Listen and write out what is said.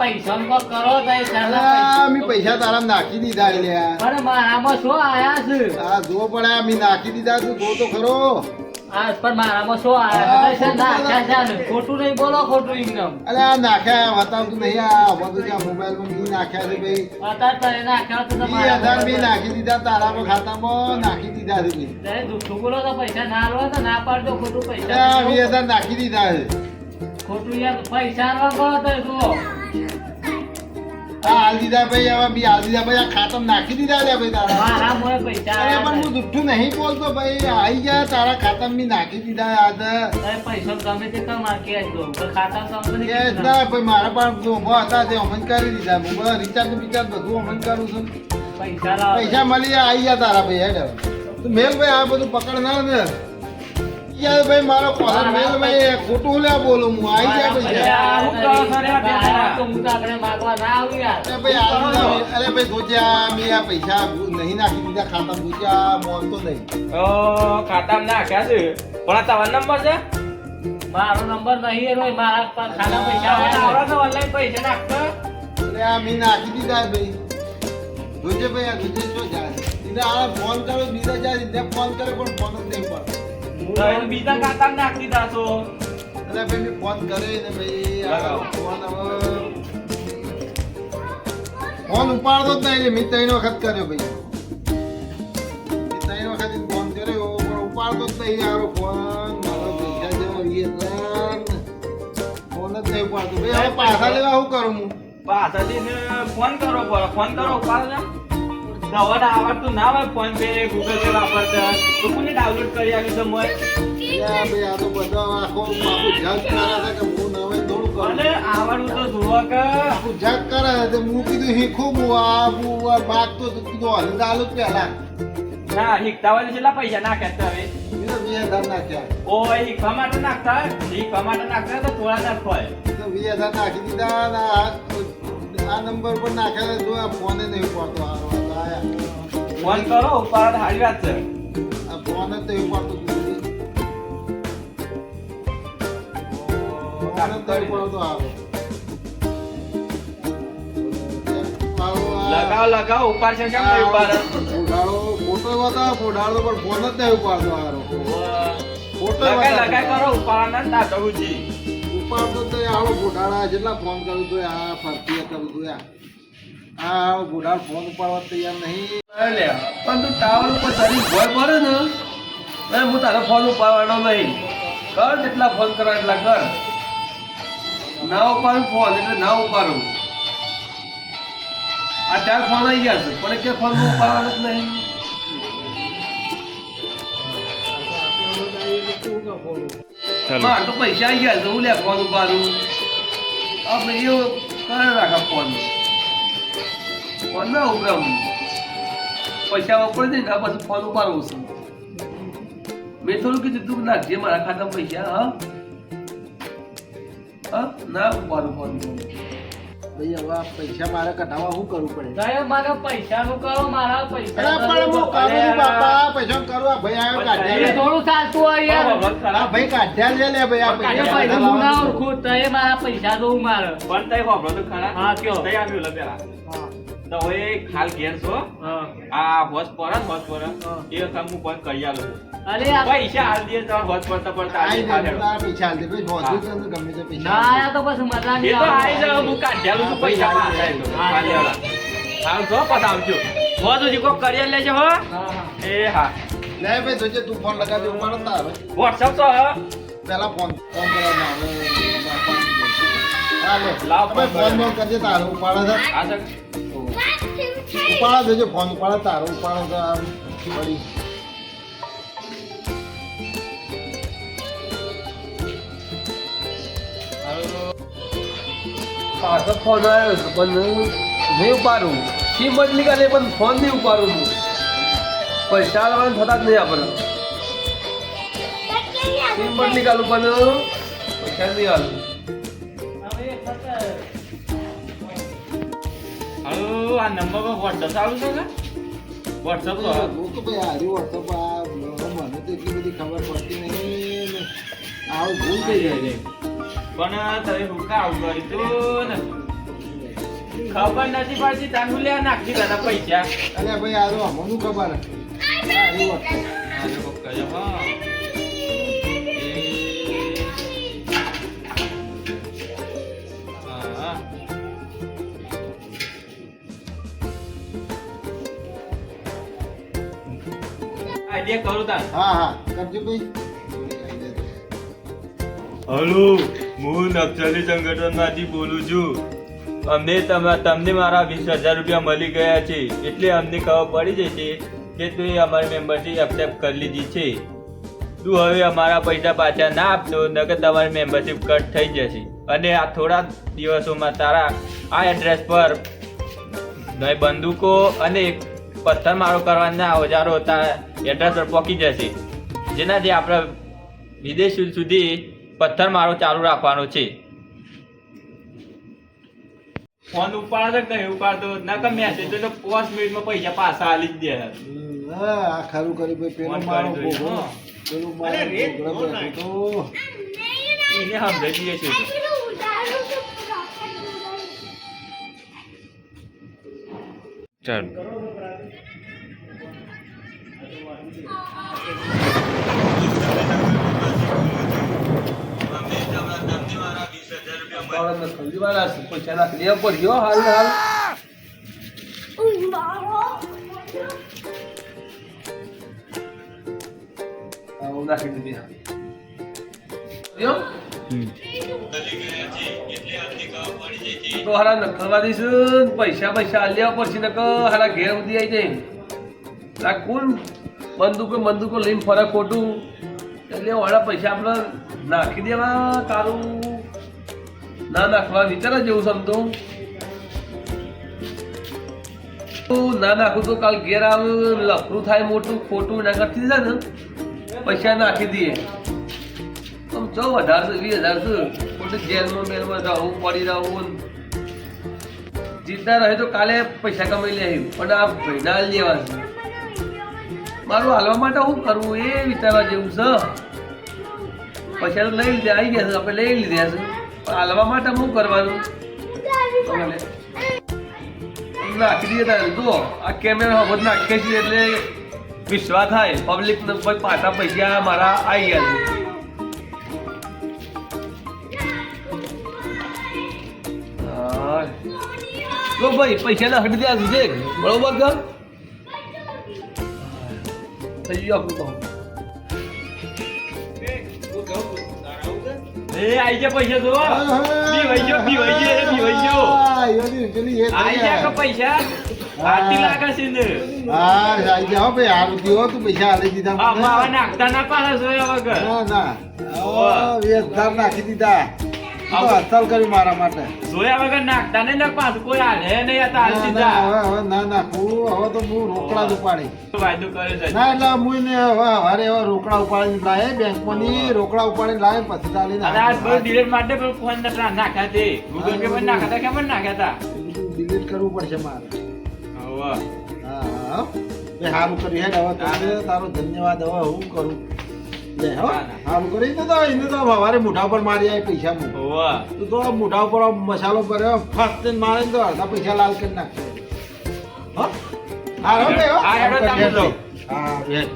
પૈસા કો કરો મેં પૈસા તારા નાખી દીધા લ્યા. પણ મારામાં શું આયા છે આ જો પણ આ મેં નાખી દીધા તું જો તો ખરો. આ પણ મારામાં શું આયા છે નાખ્યા છે ખોટું નહીં બોલો ખોટું એકદમ અરે આ નાખ્યા બતાવતું નહીં. આ બધું જ્યાં મોબાઈલમાં મેં નાખ્યા છે ભાઈ. અત્યારે તને નાખ્યા તો 20,000 મેં નાખી દીધા તારામાં ખાતામાં નાખી દીધા છે મેં. ત્યારે દુઃખું બોલો તો પૈસા ના લો તો ના પાડજો ખોટું અરે પૈસા આ 20,000 નાખી દીધા છે. ખોટું યાર પૈસા નો કરો તો જુઓ આ હાલ દીધા ભાઈ. હવે બી હાલ દીધા ભાઈ. આ ખાતામાં નાખી દીધા છે ભાઈ તારા. મારા મોએ પૈસા અરે આયા પણ હું જુઠ્ઠું નહીં બોલતો ભાઈ. આવી ગયા તારા ખાતામાં મેં નાખી દીધા યાદ. છે. પૈસા ગમે તે કમા કેશ દો ખાતા તમને કેશ ના ભાઈ મારા પાસે મોંઘા હતા તે અમન કરી દીધા. હું બધા રિચાર્જ બિચાર્જ બધું અમન કરું છું. પૈસા લાવો પૈસા મળી જાય આવી ગયા તારા ભાઈ. હેડ તું મેલ ભાઈ આ બધું પકડ ના ને યાર ભાઈ મારો કોલર મેલ ભાઈ ખોટું લે બોલું હું આવી જાય પૈસા. હું કહો તો હું તો આપણે માગવા ના આવું યાર અરે ભાઈ આ દીધા. અરે ભાઈ ગોજ્યા મેં આ પૈસા નહીં નાખી દીધા ખાતામાં. ગોજ્યા મોનતો નહીં. ખાતામાં નાખ્યા છે પણ આ તમારો નંબર છે મારો નંબર નહીં એનો મારા ખાના પૈસા આવડા તો ઓનલાઈન પૈસા નાખતો અરે આ મેં નાખી દીધા ભાઈ. જોજે ભાઈ આ જોજે શું જાય. એને આ ફોન કરો બીજા જાય ને ફોન કરે પણ ફોન જ નહીં પડતો. તો બીજા ખાતામાં નાખી દીધા છો અરે ભાઈ મેં ફોન કરે ને ભાઈ આ ફોન હવે ફોન ઉપાડતો જ નહીં. મેં 3 વખત કર્યો ભાઈ. મેં 3 વખત ફોન કર્યો પણ ઉપાડતો જ નહીં યાર ફોન. મારા પૈસા જેવા 20,000 ફોન જ નહીં ઉપાડતો ભાઈ. હવે પાછા લેવા શું કરું હું? પાછળથી ફોન કરો ફોન કરો ઉપાડો નવા આવડતું ના હોય ફોન પે ગૂગલ પે વાપરતા તો કોને ડાઉનલોડ કરી આવ્યું છે મોય અલ્યા ભાઈ આ તો બધા આખો બાપુ જગ કરે છે કે હું નવે થોડું કરું. અને આવડવું તો જુઓ કે બાપુ જગ કરે છે હું કીધું શીખું હું આ માગતો તો કીધું હલદાલું પહેલા. ના હિકતા હોય તો કેટલા પૈસા નાખ્યા છે હવે બીજો 20,000 નાખ્યા. ઓય હિકવા માટે નાખતા તો થોડા નાખ હોય તો 20,000 નાખી દીધા અને આ નંબર પર નાખ્યા જો આ ફોને નહીં પડતો. ફોન કરો ઉપાડ હારી વાત છે આ ફોન જ નહીં પડતો. ફોન જ નહીં પડતો આવે. લગાવ ઉપાડ છે કેમ નહીં ઉપાડ ફોટાળો ફોટો બતાવો ફોટાળો પણ ફોન જ નહીં ઉપાડતો હારો. ફોટો લગાઈ કરો ઉપાડ ના તળુજી ઉપાડતો તો આવો ફોટાળા જેટલા ફોન કરું તો આ ફરતી કરું તો આ ફોટાળ ફોન ઉપાડવા તૈયાર નહીં. પણ તું ટાવર ઉપર તારી ભોય પડે ને અને હું તારો ફોન ઉપાડવાનો નહીં. કર જેટલા ફોન કરવા એટલા કર. ના ઉપાડું ફોન એટલે ના ઉપાડું. આ 4 ફોન આવી ગયા છે પણ કે ફોન ઉપાડવાનો જ નહીં. મારે તો પૈસા આવી ગયા છે હું લે ફોન ઉપાડું. આપણે એવું કરે રાખા ફોન ના ઉભરાવું. પૈસા વાપરી દે ને પછી ફોન ઉપાડવું છે. મેં થોડું કીધું તું નાખજે મારા ખાતામાં પૈસા. હા ના ઉપાડું ફોન. ભાઈ હવે આ પૈસા મારે કઢાવવા શું કરવું પડે? સાહેબ મારા પૈસા નું કરો મારા પૈસા અરે પણ હું કરું છું બાપા. પૈસા કરું આ ભાઈ આવ્યો કાઢ્યા લે. થોડું ચાલતું હોય યાર આ ભાઈ કાઢ્યા લે લે ભાઈ આ એ પૈસા પૈસા હું ના કઢાવવા. ઓળખું તો એ મારા પૈસા દઉં મારે પણ તઈ વાપરો તો ખરા હા, કયો? તઈ આવ્યું લે પેલા તો હવે ખાલ ઘેર છો હા. આ હોસ પર એ કામ હું બંધ કરી આલું છું. અરે આ પૈસા હાલ દે તમારે હોસ પડતા પડતા આઈ આવી દે તારા પૈસા આલ દે ભાઈ. ભોંસું છે ને ગમે તે પૈસા ના આલ દે. આયા તો પછી મજા એ નહીં તો આવે. આઈ જાવ હું કાઢ્યાલું છું પૈસા માં હાલ જો પછી આવજો હો તો કોક કરી લેજો હો હા, હા. એ હા લે ભાઈ જોજે તું ફોન લગાવજો ઉપાડો તારે. વોટ્સઅપ તો હે પેલા ફોન કરવાનો હવે. હા લે લાવ ભાઈ ફોન ફોન કરજે તારે ઉપાડે છે. આ સર ઉપાડો દેજો ફોન ઉપાડો તારો ઉપાડો તો આમ વળી. પાછો ફોન આવ્યો છે પણ નહીં ઉપાડું. સિમ બદલી કરે પણ ફોન નહીં ઉપાડું હું. પૈસા આવવાનું થતા જ નહીં આપણે. સિમ બદલી કાઢું પણ પૈસા નહીં આલું. હવે એક વખત હાલો આ નંબર પર વોટ્સઅપ ચાલુ છે કે વોટ્સઅપ તો હે. હું તો ભાઈ હારી WhatsApp આ મને તો એટલી બધી ખબર પડતી નહીં ને. આવું ભૂલ થઈ જાય. પણ તમે હું કા આવું કરી તો ને ખબર નથી પડતી તાનું લે નાખી દાદા પૈસા અલ્યા ભાઈ આ તો મને ખબર હે. આ એવું હતું. આ લોકો કહે, હા. હા. આઈડિયા કરું તાર હા હા કરજો ભાઈ. હલો હું નક્સલી સંગઠનમાંથી બોલું છું. તમને મારા 20,000 રૂપિયા મળી ગયા છે એટલે અમને ખબર પડી જશે કે તું અમારી મેમ્બરશીપ એક્સેપ્ટ કરી લીધી છે. તું હવે અમારા પૈસા પાછા ના આપતો નકર તમારી મેમ્બરશીપ કટ થઈ જશે અને આ થોડા દિવસોમાં તારા આ એડ્રેસ પર બંદૂકો અને પથ્થરમારો કરવાના ઓજારો તારા એડ્રેસ પર પહોંચી જશે, જેનાથી આપણે વિદેશ સુધી પથ્થરમારો ચાલુ રાખવાનો છે. ફોન ઉપાડો કે નહીં ઉપાડતો નકર મેસેજ તો 5 મિનિટમાં પૈસા પાછા આલી જ દે. હા આ ખરું કરી ભાઈ. પેલો ફોન મારો કરી ભોગો. હા. પેલું મારો ભોગડો બેઠો તો. એને સમજાઈ દઈએ છે ચાલ અકાઉન્ટ ખરીદી વાળા છે, પૈસા નાખી દેવા પડ્યો હાલ ને હાલ. આવું નાખી દીધી હાલ. યો? તો હારા નખલવા દઈશું પૈસા લેવા પડશે નકર હારા ઘેર સુધી આવી જાય. આ કોણ બંદૂકો લઈને ફરે ખોટું એટલે વાળા પૈસા આપણે નાખી દેવા તારું ના નાખવા વિચાર જેવું સમતું ના નાખું તો કાલ ઘેર આવે લફરું થાય મોટું ખોટું ના કરતી છે ને પૈસા નાખી દઈએ આમ 18,000 20,000 ખોટું જેલમાં મેલમાં રહું પડી રહું જીતતા રહે તો કાલે પૈસા કમાઈ લે પણ આ ભાઈના હાલ જેવા છે. મારું હાલવા માટે શું કરવું એ વિચારવા જેવું છે. પૈસા તો લઈ લીધા આવી ગયા છે આપણે લઈ લીધા છે પણ હાલવા માટે શું કરવાનું નાખી દઈએ તારે જુઓ આ કેમેરા બધું નાખીએ છીએ એટલે વિશ્વાસ થાય પબ્લિક ને પાછા પૈસા મારા આવી ગયા છે. તો ભાઈ પૈસા ના હટી દે છે બરોબર કર થઈ ગયું આપણું એ આઈ ગયા પૈસા જો બીવાઈ ગયો હા, એની પેલી એ થઈ આઈ ગયા કે જાય. પૈસા આરતી લાગે છે ને હા આઈ ગયા હો ભાઈ. હારું થયું હો, તું પૈસા આલી દીધા મને. આમાં હવે નાખતા ના પાડે જોયા વગર ના ના ઓ, 20,000 નાખી દીધા. તું તો હસ્તલ કર્યું મારા માટે. જોયા વગર નાખતા ને પાછું કોઈ હાલે નહીં હતા હાલ ના, સીધા ના, હવે ના નાખું. હવે તો હું રોકડા જ ઉપાડી. વાયદો કરે છે ના એટલે હું ને હવે હવારે હવે રોકડા ઉપાડીને લાવે બેંકમાંથી રોકડા ઉપાડીને લાવે પછી ચાલીને અને આ બધું ડિલીટ માટે પણ ફોન નતા નાખ્યા તે ગૂગલ પે માં નાખ્યા હતા કેમ નાખ્યા હતા ડિલીટ કરવું પડશે મારે. હવે હા હા બે સારું કર્યું હેડ. હવે તારે તારો ધન્યવાદ. હવે હું કરું લે હો સારું કરી તો એને તો સવારે મોઢા ઉપર મારી આવી પૈસા હું હવે તું તો મોઢા ઉપર મસાલો કર્યો ફર્સ્ટ મારે તો અડધા પૈસા લાલ કરી નાખશે. હા હા ભાઈ હો. આ હેડો તામું લો. હા હેડ.